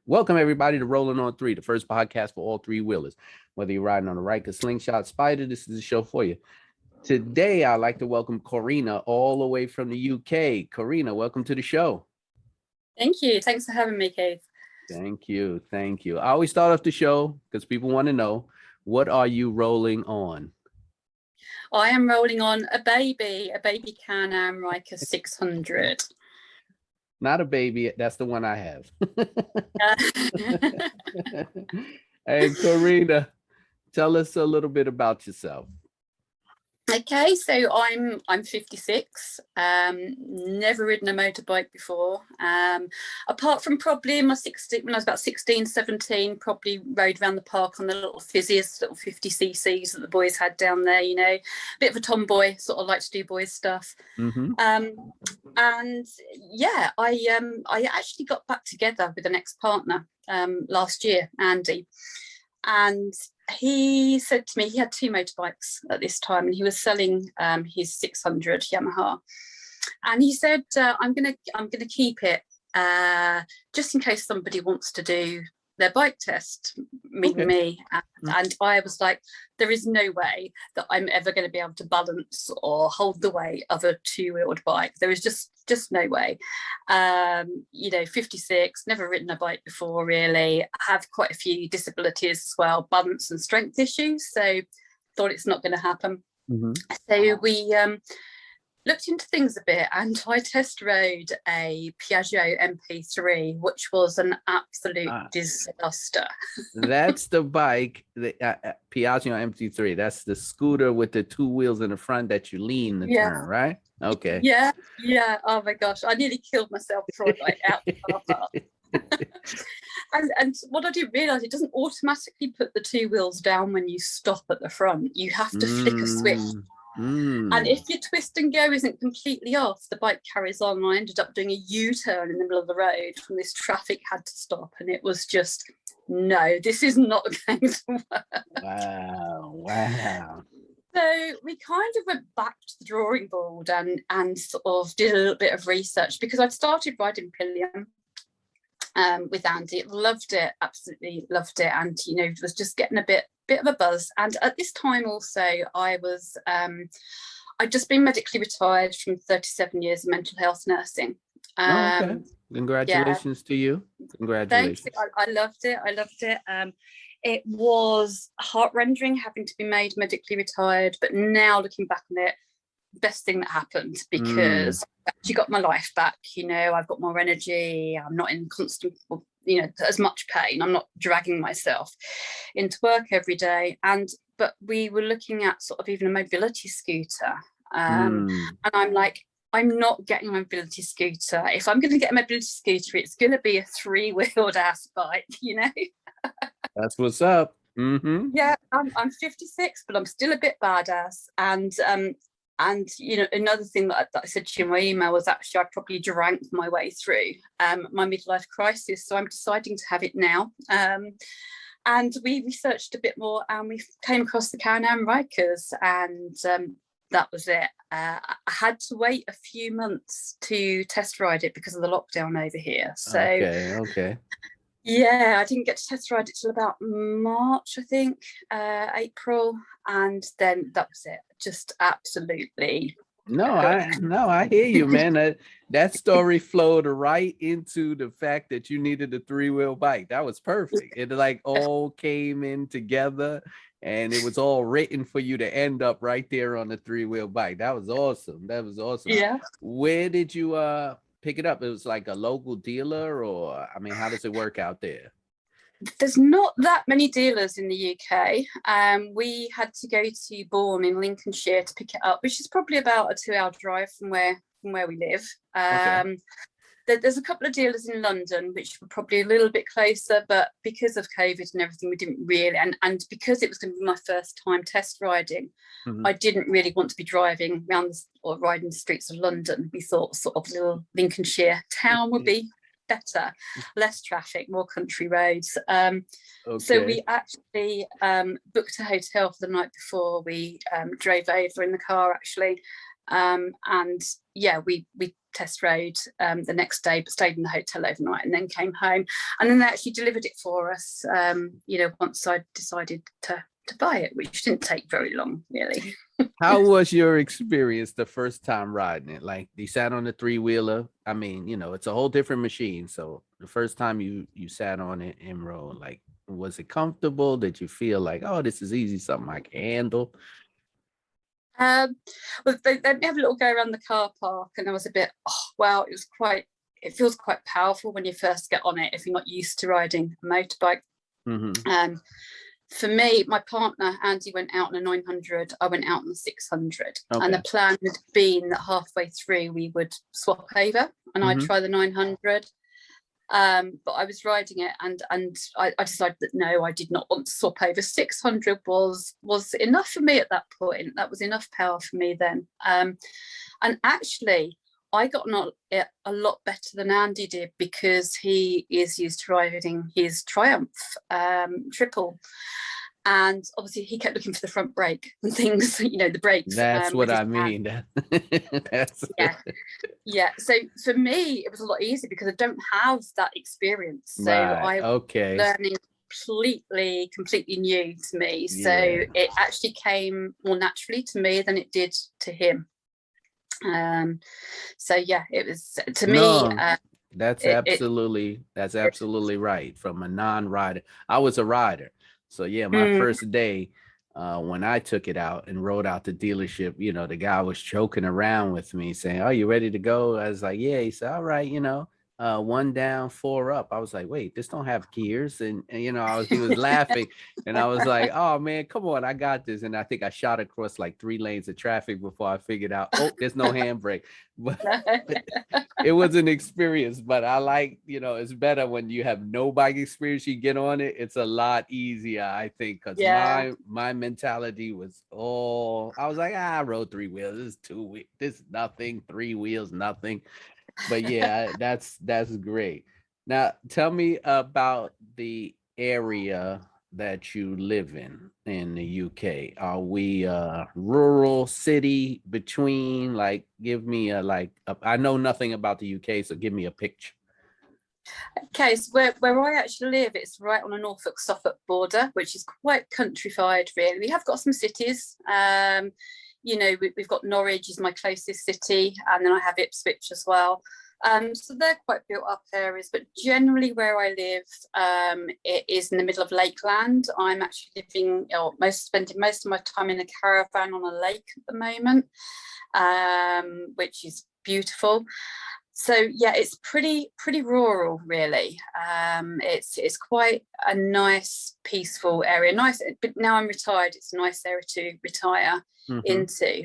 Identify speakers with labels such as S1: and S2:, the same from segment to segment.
S1: Welcome, everybody, to Rolling on Three, the first podcast for all three-wheelers. Whether you're riding on a Ryker, Slingshot, Spider, this is the show for you. Today, I'd like to welcome Corinna all the way from the UK. Corinna, welcome to the show.
S2: Thank you. Thanks for having me, Keith.
S1: Thank you. Thank you. I always start off the show because people want to know, what are you rolling on?
S2: I am rolling on a baby Can Am Ryker 600.
S1: Not a baby. That's the one I have. Hey, Corinna, tell us a little bit about yourself.
S2: Okay, so I'm 56. Never ridden a motorbike before. Apart from probably in my 16, when I was about 16, 17, probably rode around the park on the little fizziest little 50cc's that the boys had down there. You know, bit of a tomboy, sort of like to do boys stuff.
S1: Mm-hmm.
S2: And yeah, I actually got back together with an ex-partner last year, Andy, and he said to me, he had two motorbikes at this time, and he was selling his 600 Yamaha, and he said, I'm gonna keep it just in case somebody wants to do their bike test, meeting me. And I was like, there is no way that I'm ever going to be able to balance or hold the weight of a two-wheeled bike. There is just no way. 56, never ridden a bike before, really. I have quite a few disabilities as well, balance and strength issues, so thought it's not going to happen.
S1: Mm-hmm.
S2: So we looked into things a bit, and I test rode a Piaggio MP3, which was an absolute disaster.
S1: That's the bike, the Piaggio MP3. That's the scooter with the two wheels in the front that you lean to turn, right? Okay.
S2: Yeah. Oh my gosh, I nearly killed myself before I got out the car park. And what I didn't realise, it doesn't automatically put the two wheels down when you stop at the front. You have to flick a switch. And if your twist and go isn't completely off, the bike carries on. I ended up doing a U-turn in the middle of the road, and this traffic had to stop, and it was just, no, this is not going to work.
S1: Wow.
S2: So we kind of went back to the drawing board and sort of did a little bit of research, because I'd started riding pillion with Andy. Loved it, absolutely loved it, and was just getting a bit of a buzz. And at this time also, I was I'd just been medically retired from 37 years of mental health nursing.
S1: Okay. Congratulations to you. Congratulations.
S2: Thanks. I loved it. It was heart-rending having to be made medically retired, but now looking back on it, best thing that happened, because I've actually got my life back. I've got more energy. I'm not in constant as much pain. I'm not dragging myself into work every day. But we were looking at sort of even a mobility scooter, and I'm like, I'm not getting a mobility scooter. If I'm going to get a mobility scooter, it's going to be a three-wheeled ass bike.
S1: That's what's up. Mm-hmm.
S2: Yeah, I'm 56, but I'm still a bit badass. And another thing that I said to you in my email was, actually, I probably drank my way through my midlife crisis, so I'm deciding to have it now. And we researched a bit more, and we came across the Can Am Rykers, and that was it. I had to wait a few months to test ride it because of the lockdown over here. So
S1: okay.
S2: Yeah, I didn't get to test ride it till about March, I think, April, and then that was it. Just absolutely.
S1: No, I hear you, man. That story flowed right into the fact that you needed a three-wheel bike. That was perfect. It like all came in together, and it was all written for you to end up right there on the three-wheel bike. That was awesome.
S2: Yeah.
S1: Where did you pick it up? It was like a local dealer, or how does it work out there?
S2: There's not that many dealers in the UK. We had to go to Bourne in Lincolnshire to pick it up, which is probably about a 2-hour drive from where we live. There's a couple of dealers in London, which were probably a little bit closer, but because of COVID and everything, we didn't really, and because it was going to be my first time test riding, I didn't really want to be driving around or riding the streets of London. We thought sort of little Lincolnshire town would be better, less traffic, more country roads. So we actually booked a hotel for the night before. We drove over in the car, actually, and yeah, we test rode the next day, but stayed in the hotel overnight and then came home. And then they actually delivered it for us, once I decided to buy it, which didn't take very long, really.
S1: How was your experience the first time riding it? Like, you sat on the three-wheeler. I mean, it's a whole different machine. So the first time you sat on it and rode, like, was it comfortable? Did you feel like, oh, this is easy, something I can handle?
S2: Well, they have a little go around the car park, and I was a bit, it feels quite powerful when you first get on it if you're not used to riding a motorbike.
S1: Mm-hmm.
S2: For me, my partner Andy went out on a 900. I went out on the 600, and the plan had been that halfway through we would swap over, and I'd try the 900. But I was riding it, and I decided that no, I did not want to swap over. 600 was enough for me at that point. That was enough power for me then. And actually, I got on it a lot better than Andy did, because he is used to riding his Triumph triple. And obviously he kept looking for the front brake and things, the brakes.
S1: That's what I mean.
S2: Yeah. So for me, it was a lot easier because I don't have that experience. So
S1: right.
S2: I was learning completely new to me. So it actually came more naturally to me than it did to him. It was to me.
S1: That's absolutely right. From a non-rider, I was a rider. So my first day, when I took it out and rode out the dealership, the guy was joking around with me saying, "Are you ready to go?" I was like, "Yeah." He said, "All right, one down, four up." I was like, "Wait, this don't have gears?" And he was laughing, and I was like, "Oh man, come on, I got this." And I think I shot across like 3 lanes of traffic before I figured out, oh, there's no handbrake. But it was an experience. But I like, it's better when you have no bike experience. You get on it, it's a lot easier, I think, because my mentality was, I was like, I rode 3 wheels. This is 2 wheels. This is nothing. 3 wheels, nothing. But that's great. Now tell me about the area that you live in the UK. Are we rural, city, between? Like, give me I know nothing about the UK, so give me a picture.
S2: Okay, so where I actually live, it's right on the Norfolk-Suffolk border, which is quite countrified, really. We have got some cities. We've got Norwich is my closest city, and then I have Ipswich as well. So they're quite built up areas, but generally where I live, it is in the middle of lakeland. I'm actually spending most of my time in a caravan on a lake at the moment, which is beautiful. So it's pretty rural, really. It's quite a nice, peaceful area. Nice, but now I'm retired, it's a nice area to retire into.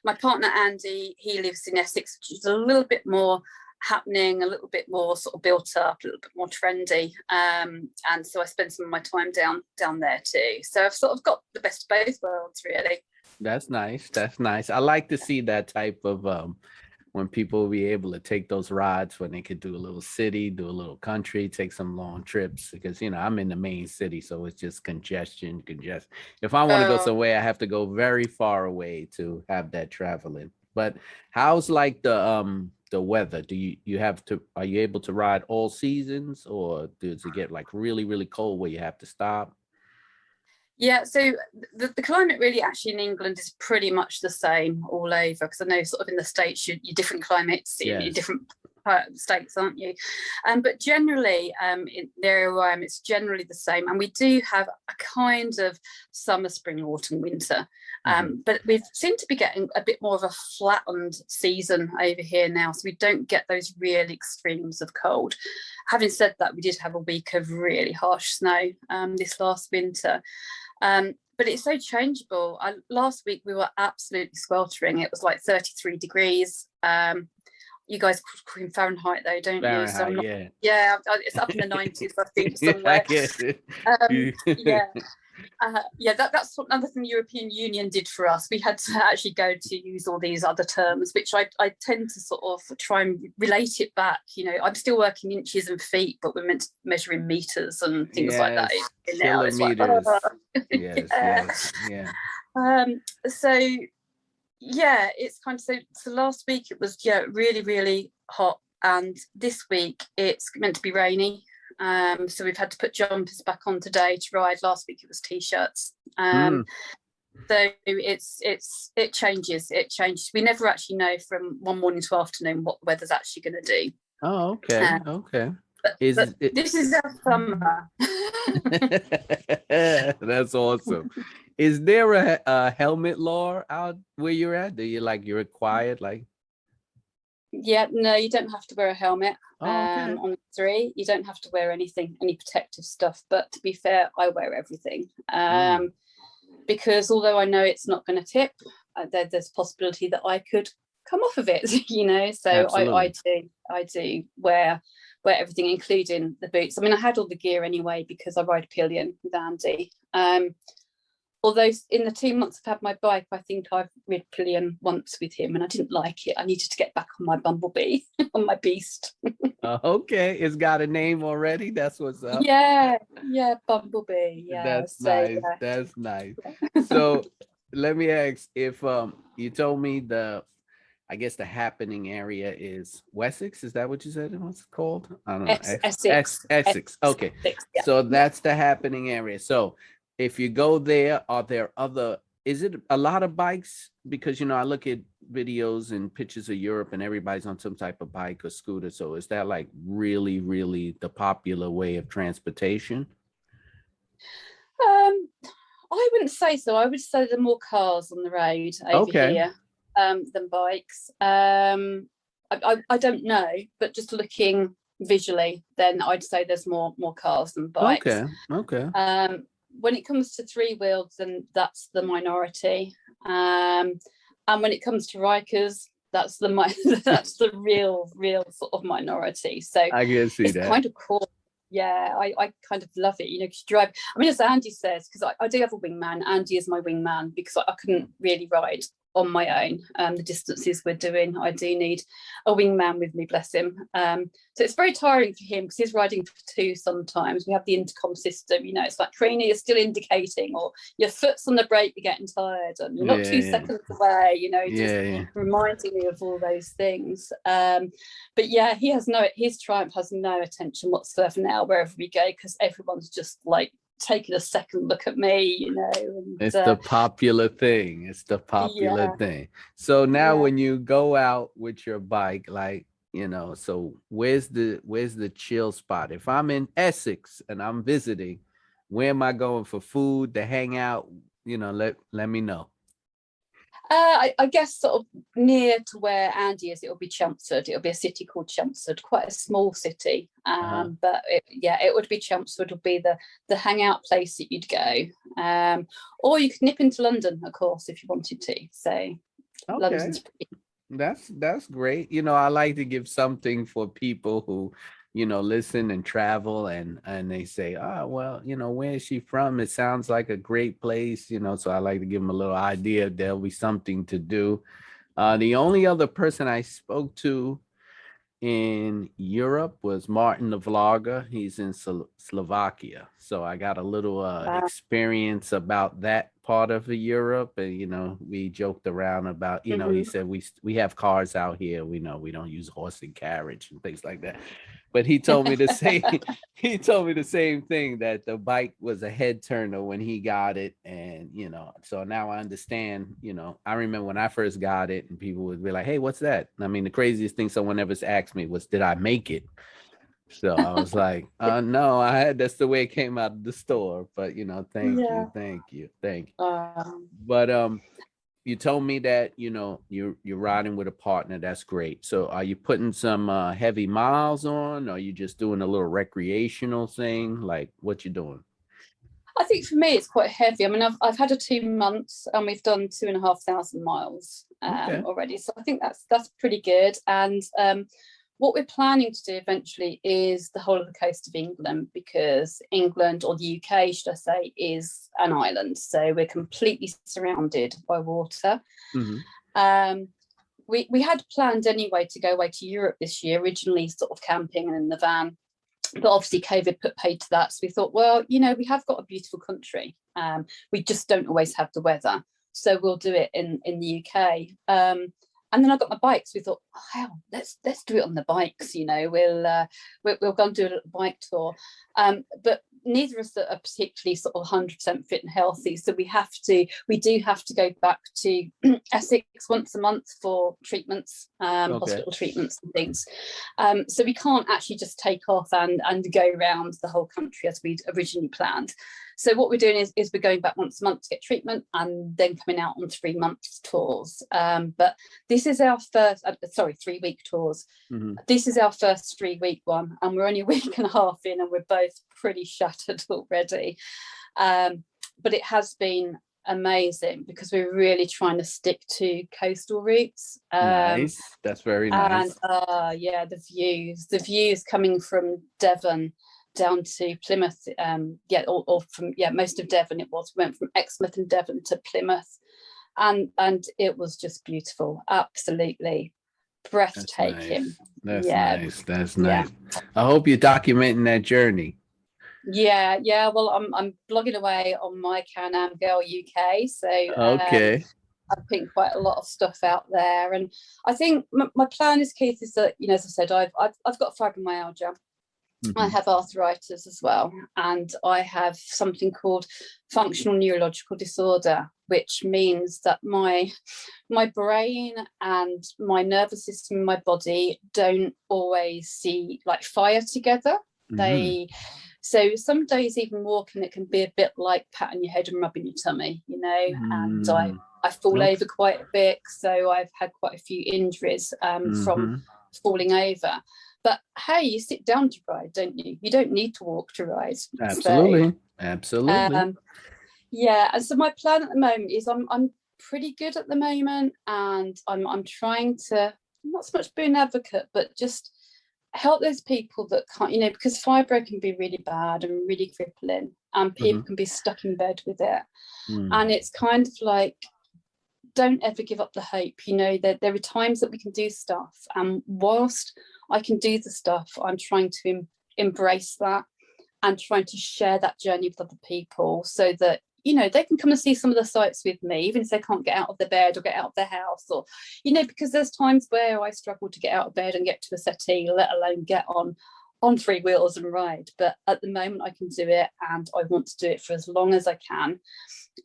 S2: My partner Andy, he lives in Essex, which is a little bit more happening, a little bit more sort of built up, a little bit more trendy. And so I spend some of my time down there too. So I've sort of got the best of both worlds, really.
S1: That's nice. I like to see that type of when people will be able to take those rides, when they could do a little city, do a little country, take some long trips, because I'm in the main city, so it's just congestion. If I want to go somewhere, I have to go very far away to have that traveling. But how's like the weather? Are you able to ride all seasons, or does it get like really, really cold where you have to stop?
S2: Yeah, so the climate really actually in England is pretty much the same all over, because I know sort of in the States, you're different climates in different states, aren't you? But generally, in the area where I am, it's generally the same. And we do have a kind of summer, spring, autumn, winter. But we seem to be getting a bit more of a flattened season over here now. So we don't get those real extremes of cold. Having said that, we did have a week of really harsh snow this last winter. But it's so changeable. Last week we were absolutely sweltering. It was like 33 degrees. You guys call him Fahrenheit though, don't
S1: Fahrenheit,
S2: you? So
S1: yeah,
S2: it's up in the 90s, I think, somewhere.
S1: I guess it.
S2: That's another thing the European Union did for us. We had to actually go to use all these other terms, which I tend to sort of try and relate it back. I'm still working inches and feet, but we're meant to measure in meters and things like that.
S1: Kilometers. Yes.
S2: So Yeah, it's kind of so last week it was really, really hot, and this week it's meant to be rainy. So we've had to put jumpers back on today to ride. Last week it was t-shirts.
S1: Mm.
S2: So it changes. It changes. We never actually know from one morning to afternoon what the weather's actually going to do.
S1: Oh, okay. Okay.
S2: But this is our summer.
S1: That's awesome. Is there a helmet law out where you're at? Do you you're required
S2: Yeah, no, you don't have to wear a helmet.
S1: okay.
S2: On the 3, you don't have to wear any protective stuff. But to be fair, I wear everything. Because although I know it's not going to tip, there's a possibility that I could come off of it, So I do wear everything, including the boots. I mean, I had all the gear anyway because I ride pillion with Andy. Although in the 2 months I've had my bike, I think I've rid pillion once with him, and I didn't like it. I needed to get back on my Bumblebee, on my beast.
S1: Okay, it's got a name already. That's what's up.
S2: Yeah, Bumblebee. Yeah,
S1: that's nice. Yeah. That's nice. So let me ask if you told me I guess the happening area is Wessex. Is that what you said it was called? I don't know.
S2: Essex.
S1: Essex. Okay.
S2: Essex, yeah.
S1: So that's the happening area. So if you go there, is it a lot of bikes? Because, I look at videos and pictures of Europe and everybody's on some type of bike or scooter. So is that really, really the popular way of transportation?
S2: I wouldn't say so. I would say there are more cars on the road over here than bikes. I don't know, but just looking visually, then I'd say there's more cars than bikes.
S1: Okay.
S2: When it comes to 3-wheeled, then that's the minority. And when it comes to Rikers, that's the real sort of minority. So
S1: I can see that.
S2: Kind of cool. Yeah, I kind of love it, because you drive. I mean, as Andy says, because I do have a wingman. Andy is my wingman because I couldn't really ride on my own. The distances we're doing, I do need a wingman with me, bless him. So it's very tiring for him because he's riding for 2 sometimes. We have the intercom system, it's like, Corinna, you're still indicating, or your foot's on the brake, you're getting tired, and you're not 2 seconds away, reminding me of all those things. But yeah, his Triumph has no attention whatsoever now wherever we go, because everyone's just taking a second look at me, and,
S1: it's the popular thing. It's the popular thing. So now when you go out with your bike, so where's the chill spot? If I'm in Essex and I'm visiting, where am I going for food to hang out? Let me know.
S2: I guess sort of near to where Andy is, it'll be Chelmsford. It'll be a city called Chelmsford, quite a small city. But it would be Chelmsford would be the hangout place that you'd go. Or you could nip into London, of course, if you wanted to. So London's pretty.
S1: That's great. I like to give something for people who listen and travel and they say, well, where is she from? It sounds like a great place, so I like to give them a little idea. There'll be something to do. The only other person I spoke to in Europe was Martin the vlogger. He's in Slovakia. So I got a little experience about that part of Europe. And, we joked around about, he said, we have cars out here. We don't use horse and carriage and things like that. But he told me the same thing, that the bike was a head turner when he got it. And, so now I understand, I remember when I first got it and people would be like, hey, what's that? I mean, the craziest thing someone ever asked me was, did I make it? So I was like, no, that's the way it came out of the store. But, thank you. But, you told me that, you're riding with a partner. That's great. So are you putting some heavy miles on? Or are you just doing a little recreational thing? What you doing?
S2: I think for me, it's quite heavy. I mean, I've had a 2 months and we've done 2,500 miles already. So I think that's pretty good. And what we're planning to do eventually is the whole of the coast of England, because England, or the UK, should I say, is an island. So we're completely surrounded by water.
S1: Mm-hmm.
S2: We had planned anyway to go away to Europe this year, originally sort of camping and in the van. But obviously COVID put paid to that. So we thought, well, we have got a beautiful country. We just don't always have the weather. So we'll do it in the UK. And then I got my bikes. We thought, oh, hell, let's do it on the bikes. We'll go and do a little bike tour. But neither of us are particularly sort of 100% fit and healthy, so we do have to go back to Essex once a month for treatments, hospital treatments and things. So we can't actually just take off and go around the whole country as we'd originally planned. So what we're doing is we're going back once a month to get treatment and then coming out on 3-month tours. But this is our first, 3-week tours. Mm-hmm. This is our first 3-week one, and we're only a week and a half in, and we're both pretty shattered already. But it has been amazing because we're really trying to stick to coastal routes.
S1: Nice. That's very nice.
S2: And the views coming from Devon down to Plymouth, most of Devon it was. We went from Exmouth and Devon to Plymouth, and it was just beautiful, absolutely breathtaking.
S1: That's nice. That's nice. I hope you're documenting that journey.
S2: Yeah. Well, I'm blogging away on my Can Am Girl UK, so
S1: okay.
S2: I've put quite a lot of stuff out there, and I think my plan is, Keith, is that, as I said, I've got fibromyalgia. Mm-hmm. I have arthritis as well, and I have something called functional neurological disorder, which means that my brain and my nervous system and my body don't always see like fire together. Mm-hmm. So some days even walking, it can be a bit like patting your head and rubbing your tummy, and I fall over quite a bit, so I've had quite a few injuries from falling over. But hey, you sit down to ride, don't you? You don't need to walk to ride.
S1: Absolutely.
S2: And so my plan at the moment is I'm pretty good at the moment, and I'm trying to not so much be an advocate, but just help those people that can't, because fibro can be really bad and really crippling, and people can be stuck in bed with it. And it's kind of like, don't ever give up the hope. There are times that we can do stuff, and whilst I can do the stuff, I'm trying to embrace that and trying to share that journey with other people, so that they can come and see some of the sights with me, even if they can't get out of their bed or get out of their house, or because there's times where I struggle to get out of bed and get to a settee, let alone get on 3 wheels and ride. But at the moment I can do it, and I want to do it for as long as I can,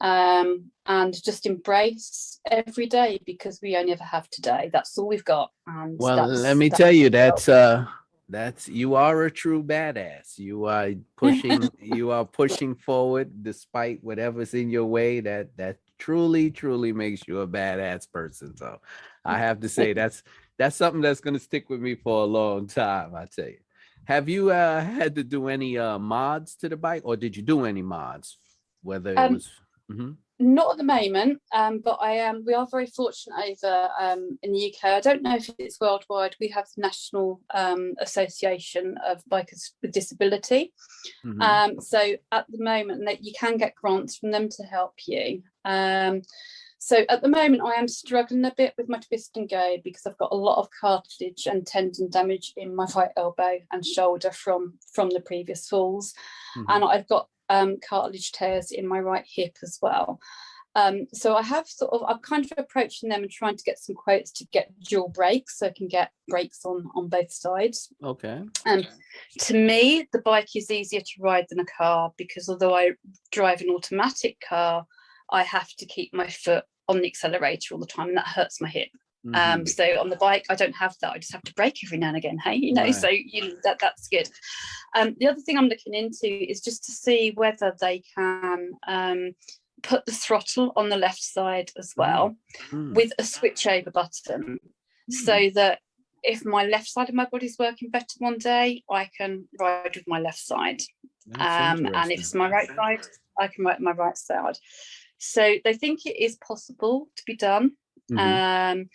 S2: and just embrace every day, because we only ever have today. That's all we've got. And
S1: let me tell you, that's you are a true badass. You are pushing forward despite whatever's in your way. That truly makes you a badass person. So I have to say that's something that's going to stick with me for a long time, I tell you. Have you had to do any mods to the bike, or did you do any mods? Whether it was
S2: not at the moment, but we are very fortunate over in the UK. I don't know if it's worldwide. We have the National Association of Bikers with Disability. So at the moment, you can get grants from them to help you. So at the moment, I am struggling a bit with my twist and go, because I've got a lot of cartilage and tendon damage in my right elbow and shoulder from the previous falls, and I've got cartilage tears in my right hip as well. So I'm kind of approaching them and trying to get some quotes to get dual brakes, so I can get brakes on both sides.
S1: Okay.
S2: To me, the bike is easier to ride than a car, because although I drive an automatic car, I have to keep my foot on the accelerator all the time, and that hurts my hip. So on the bike, I don't have that. I just have to brake every now and again. Hey, right. So that's good. The other thing I'm looking into is just to see whether they can put the throttle on the left side as well, with a switchover button, so that if my left side of my body's working better one day, I can ride with my left side, and if it's my right side, I can ride my right side. So they think it is possible to be done. But I'm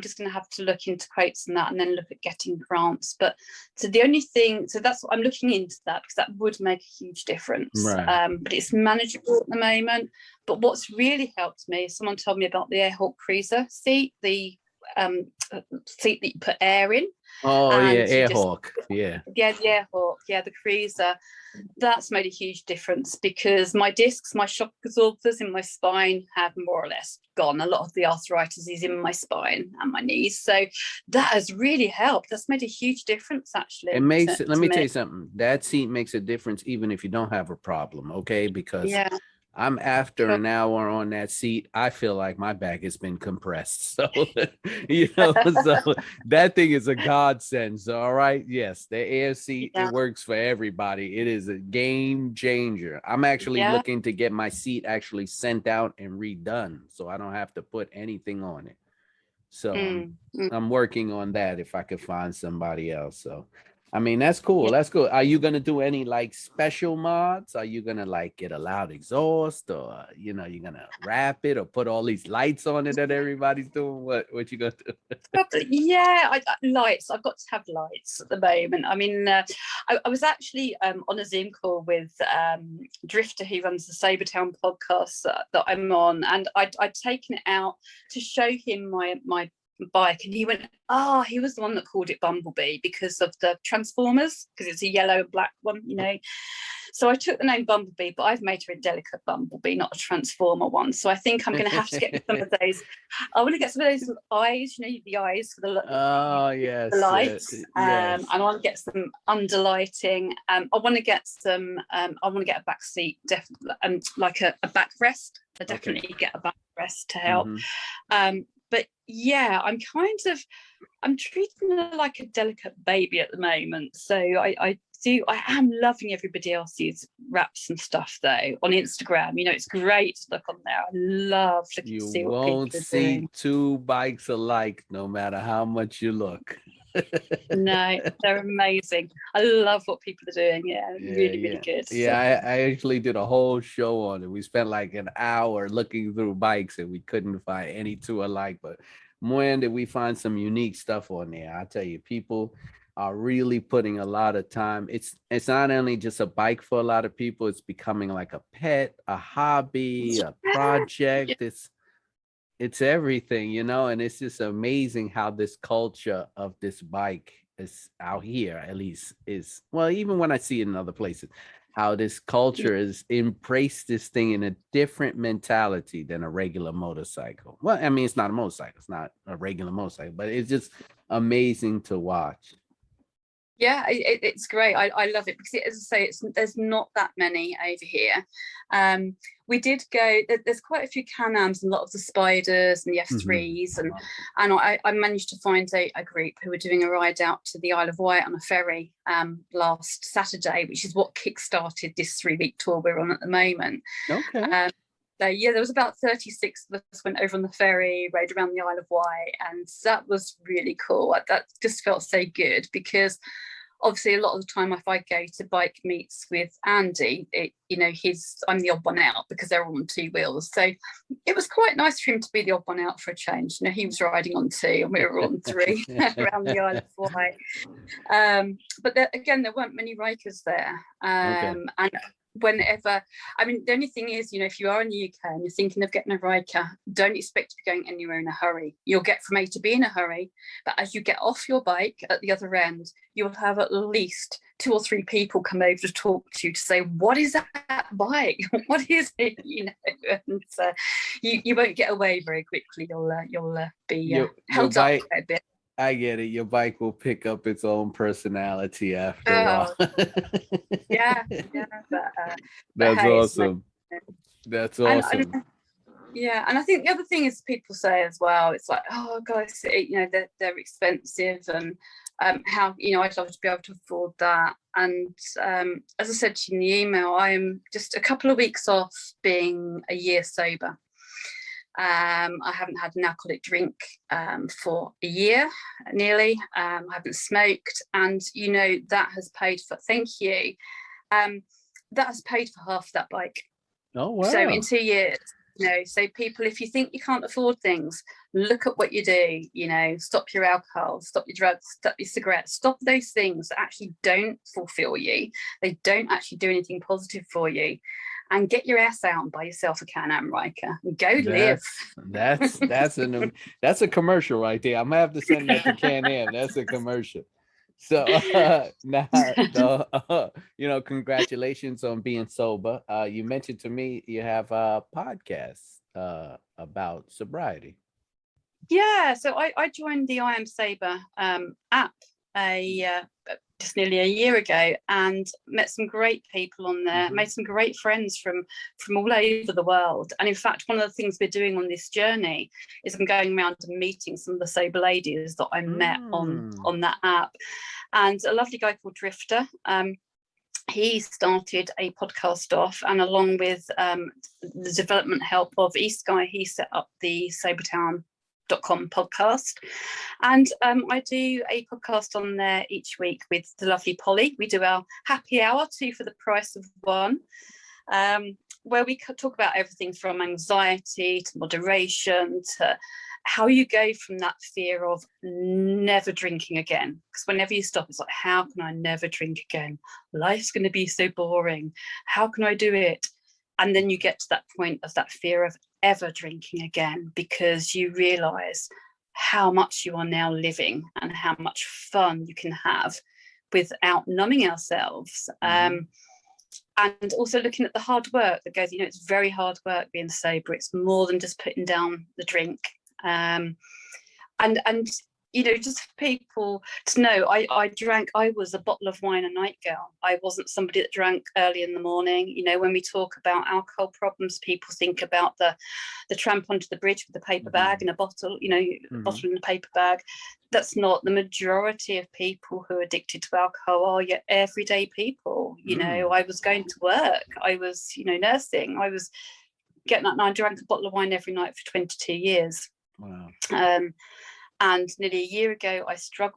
S2: just going to have to look into quotes and that, and then look at getting grants. But so that's what I'm looking into, that because that would make a huge difference. Right. But it's manageable at the moment. But what's really helped me is someone told me about the Airhawk Cruiser seat, the seat that you put air in.
S1: Oh yeah,
S2: And
S1: air hawk. Yeah.
S2: Yeah, the air hawk. Yeah, the cruiser. That's made a huge difference because my discs, my shock absorbers in my spine have more or less gone. A lot of the arthritis is in my spine and my knees. So that has really helped. That's made a huge difference, actually.
S1: It makes it, let me tell you something. That seat makes a difference even if you don't have a problem, okay? Because I'm after an hour on that seat, I feel like my back has been compressed. So, so that thing is a godsend. So, all right. Yes, the air seat, it works for everybody. It is a game changer. I'm actually looking to get my seat actually sent out and redone so I don't have to put anything on it. So I'm working on that if I could find somebody else. So I mean, that's cool. That's cool. Are you gonna do any like special mods? Are you gonna like get a loud exhaust, or you're gonna wrap it or put all these lights on it that everybody's doing? What you gonna do?
S2: Lights. I've got to have lights at the moment. I mean, I was actually on a Zoom call with Drifter, who runs the Sobertown podcast that I'm on, and I'd taken it out to show him my bike, and he went, he was the one that called it Bumblebee because of the Transformers, because it's a yellow and black one, so I took the name Bumblebee, but I've made her a delicate Bumblebee, not a Transformer one. So I think I'm going to have to get some of those. I want to get some of those eyes, the eyes for the the lights, and I want to get some underlighting. I want to get some. I want to get a back seat, definitely, like a backrest. I definitely get a backrest to help. But yeah, I'm treating her like a delicate baby at the moment. So I am loving everybody else's wraps and stuff though on Instagram. It's great to look on there. I love looking to see what people are doing. You won't see
S1: two bikes alike no matter how much you look.
S2: No, they're amazing. I love what people are doing. Really good.
S1: Yeah, I actually did a whole show on it. We spent like an hour looking through bikes and we couldn't find any two alike, but when did we find some unique stuff on there? I tell you, people are really putting a lot of time. It's not only just a bike for a lot of people, it's becoming like a pet, a hobby, a project. It's everything, and it's just amazing how this culture of this bike is out here, at least is, well, even when I see it in other places, how this culture has embraced this thing in a different mentality than a regular motorcycle. Well, I mean, it's not a motorcycle, it's not a regular motorcycle, but it's just amazing to watch.
S2: Yeah, it's great. I love it because, as I say, there's not that many over here. We did go. There's quite a few Can Ams and a lot of the Spiders and the F3s, and I managed to find a group who were doing a ride out to the Isle of Wight on a ferry last Saturday, which is what kick-started this 3-week tour we're on at the moment.
S1: Okay.
S2: So there was about 36 of us went over on the ferry, rode around the Isle of Wight, and that was really cool. That just felt so good because obviously a lot of the time if I go to bike meets with Andy, I'm the odd one out because they're all on 2 wheels. So it was quite nice for him to be the odd one out for a change. He was riding on 2 and we were on 3 around the Isle of Wight. But there weren't many Rikers there. And whenever, the only thing is, if you are in the UK and you're thinking of getting a Ryker, don't expect to be going anywhere in a hurry. You'll get from A to B in a hurry, but as you get off your bike at the other end, you'll have at least 2 or 3 people come over to talk to you to say, what is that bike? What is it? And you won't get away very quickly. You'll be held up a bit.
S1: I get it. Your bike will pick up its own personality after a while.
S2: Yeah.
S1: That's awesome. That's awesome.
S2: And I think the other thing is people say as well, it's like, oh, guys, they're expensive, and how, I'd love to be able to afford that. And as I said to you in the email, I am just a couple of weeks off being a year sober. I haven't had an alcoholic drink for a year nearly. I haven't smoked, and that has paid for, thank you, that has paid for half that bike.
S1: Oh wow.
S2: So in 2 years, so people, if you think you can't afford things, look at what you do. Stop your alcohol, stop your drugs, stop your cigarettes, stop those things that actually don't fulfill you. They don't actually do anything positive for you. and get your ass out and buy yourself a Can Am Ryker and go live.
S1: That's a commercial right there. I'm gonna have to send that to Can Am. That's a commercial. So now, congratulations on being sober. You mentioned to me you have a podcast about sobriety.
S2: Yeah, so I joined the I Am Sober app just nearly a year ago, and met some great people on there, made some great friends from all over the world. And in fact, one of the things we're doing on this journey is I'm going around and meeting some of the sober ladies that I met on that app. And a lovely guy called Drifter, he started a podcast off, and along with the development help of East Guy, he set up the Sobertown.com podcast. And I do a podcast on there each week with the lovely Polly. We do our happy hour, 2 for the price of 1, where we talk about everything from anxiety to moderation to how you go from that fear of never drinking again. Because whenever you stop, it's like, how can I never drink again? Life's going to be so boring. How can I do it? And then you get to that point of that fear of ever drinking again, because you realize how much you are now living and how much fun you can have without numbing ourselves. And also looking at the hard work that goes, it's very hard work being sober. It's more than just putting down the drink. And just for people to know, I was a bottle of wine a night girl. I wasn't somebody that drank early in the morning. When we talk about alcohol problems, people think about the tramp onto the bridge with a paper bag and a bottle, a bottle in a paper bag. That's not the majority of people who are addicted to alcohol are yet everyday people. I was going to work, I was, nursing, I was getting up, and I drank a bottle of wine every night for 22 years.
S1: Wow.
S2: And nearly a year ago,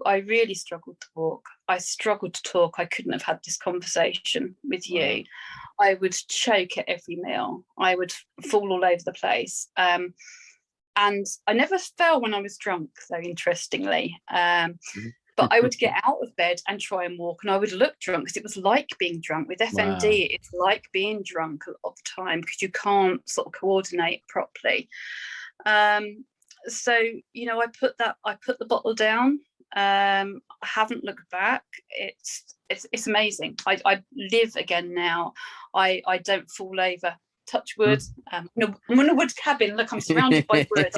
S2: I really struggled to walk. I struggled to talk. I couldn't have had this conversation with you. I would choke at every meal. I would fall all over the place. And I never fell when I was drunk, though, interestingly. But I would get out of bed and try and walk, and I would look drunk because it was like being drunk. With FND, it's like being drunk a lot of the time because you can't sort of coordinate properly. So I put the bottle down. I haven't looked back. It's amazing. I live again now. I don't fall over. Touch wood. I'm in a wood cabin. Look, I'm surrounded by wood.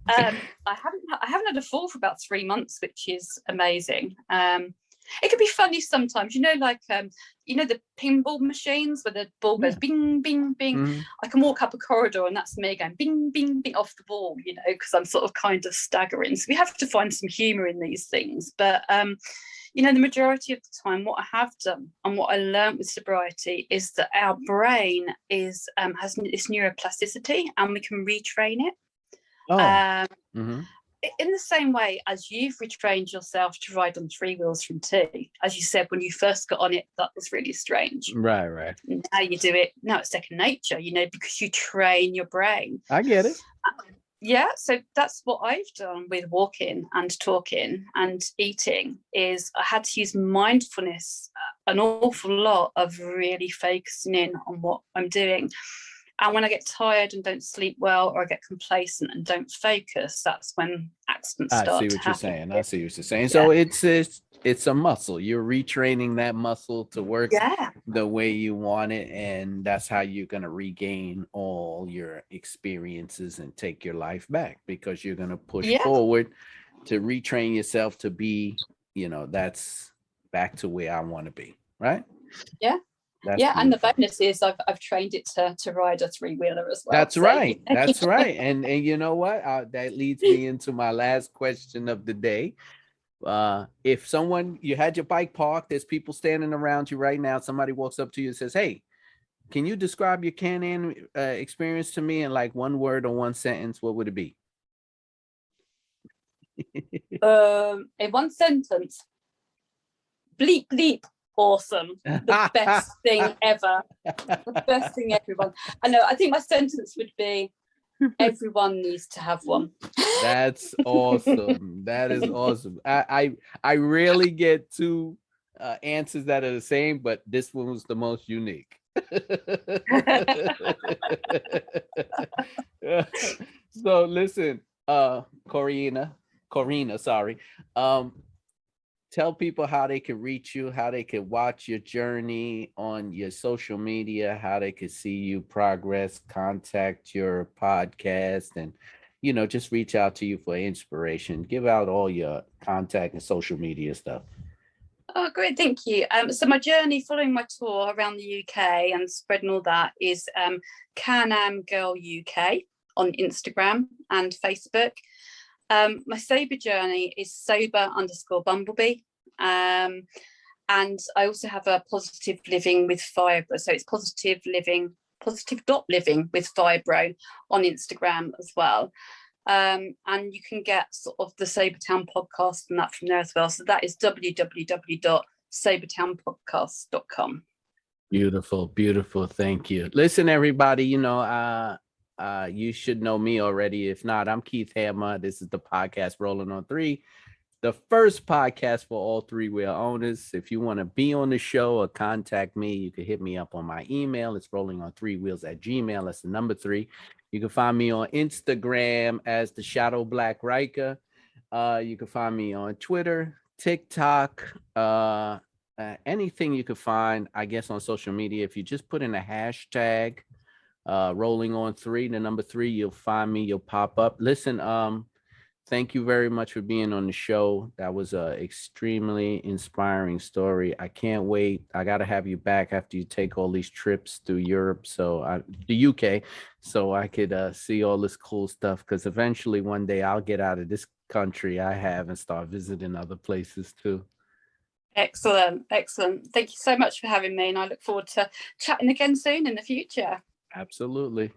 S2: I haven't had a fall for about 3 months, which is amazing. It can be funny sometimes, the pinball machines where the ball goes bing, bing, bing. I can walk up a corridor and that's me going bing, bing, bing off the ball, because I'm sort of kind of staggering. So we have to find some humour in these things. But, the majority of the time, what I have done and what I learned with sobriety is that our brain has this neuroplasticity and we can retrain it. In the same way as you've retrained yourself to ride on 3 wheels from 2, as you said, when you first got on it, that was really strange.
S1: Right.
S2: Now you do it. Now it's second nature, because you train your brain.
S1: I get it.
S2: So that's what I've done with walking and talking and eating is I had to use mindfulness an awful lot of really focusing in on what I'm doing. And when I get tired and don't sleep well, or I get complacent and don't focus, that's when accidents start.
S1: I see what you're saying. So it's a muscle. You're retraining that muscle to work the way you want it, and that's how you're going to regain all your experiences and take your life back, because you're going to push forward to retrain yourself to be, that's back to where I want to be, right?
S2: Yeah. That's beautiful. And the bonus is I've trained it to ride a 3-wheeler as well.
S1: That's right. That's right. And you know what? That leads me into my last question of the day. If you had your bike parked, there's people standing around you right now. Somebody walks up to you and says, "Hey, can you describe your Can Am experience to me in like 1 word or 1 sentence? What would it be?"
S2: In 1 sentence, bleep bleep. Awesome. The best thing ever. The best thing everyone. I think my sentence would be everyone needs to have one.
S1: That's awesome. That is awesome. I rarely get 2 answers that are the same, but this one was the most unique. So listen, Corinna, sorry. Tell people how they can reach you, how they can watch your journey on your social media, how they can see you progress, contact your podcast, and just reach out to you for inspiration. Give out all your contact and social media stuff.
S2: Oh, great, thank you. So my journey following my tour around the UK and spreading all that is Can Am Girl UK on Instagram and Facebook. My sober journey is sober_bumblebee. And I also have a positive living with fibro. So it's positive.living with fibro on Instagram as well. And you can get sort of the Sobertown podcast and that from there as well. So that is www.sobertownpodcast.com.
S1: Beautiful, beautiful. Thank you. Listen, everybody, you should know me already. If not, I'm Keith Hammer. This is the podcast Rolling on 3, the first podcast for all three-wheel owners. If you want to be on the show or contact me, you can hit me up on my email. It's rollingon3wheels@gmail. That's the number 3. You can find me on Instagram as the Shadow Black Ryker. You can find me on Twitter, TikTok, anything you could find, I guess, on social media. If you just put in a hashtag rolling on 3, the number 3, you'll find me, you'll pop up. Listen, thank you very much for being on the show. That was a extremely inspiring story. I can't wait. I got to have you back after you take all these trips through Europe, the UK, so I could see all this cool stuff, because eventually one day I'll get out of this country I have and start visiting other places too.
S2: Excellent. Thank you so much for having me, and I look forward to chatting again soon in the future.
S1: Absolutely.